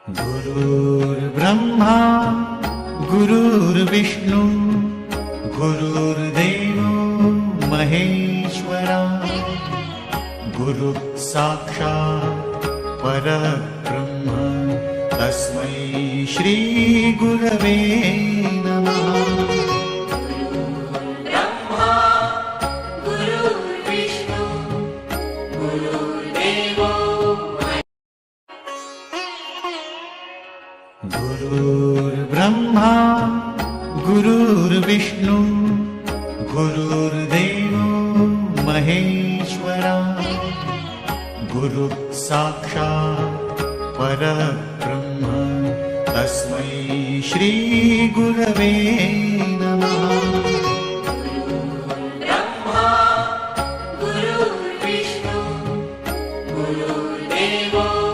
गुरुर्ब्रह्मा गुरुर्विष्णु गुरुर्देवो महेश्वरा गुरु साक्षात् परब्रह्म तस्मै श्री गुरवे नमः। गुरुर्ब्रह्मा गुरुर्विष्णु गुरुर्देवो महेश्वरा गुरु साक्षात् परब्रह्म तस्मै श्री गुरवे नमः। गुरुर्विष्णु गुरुर्देवो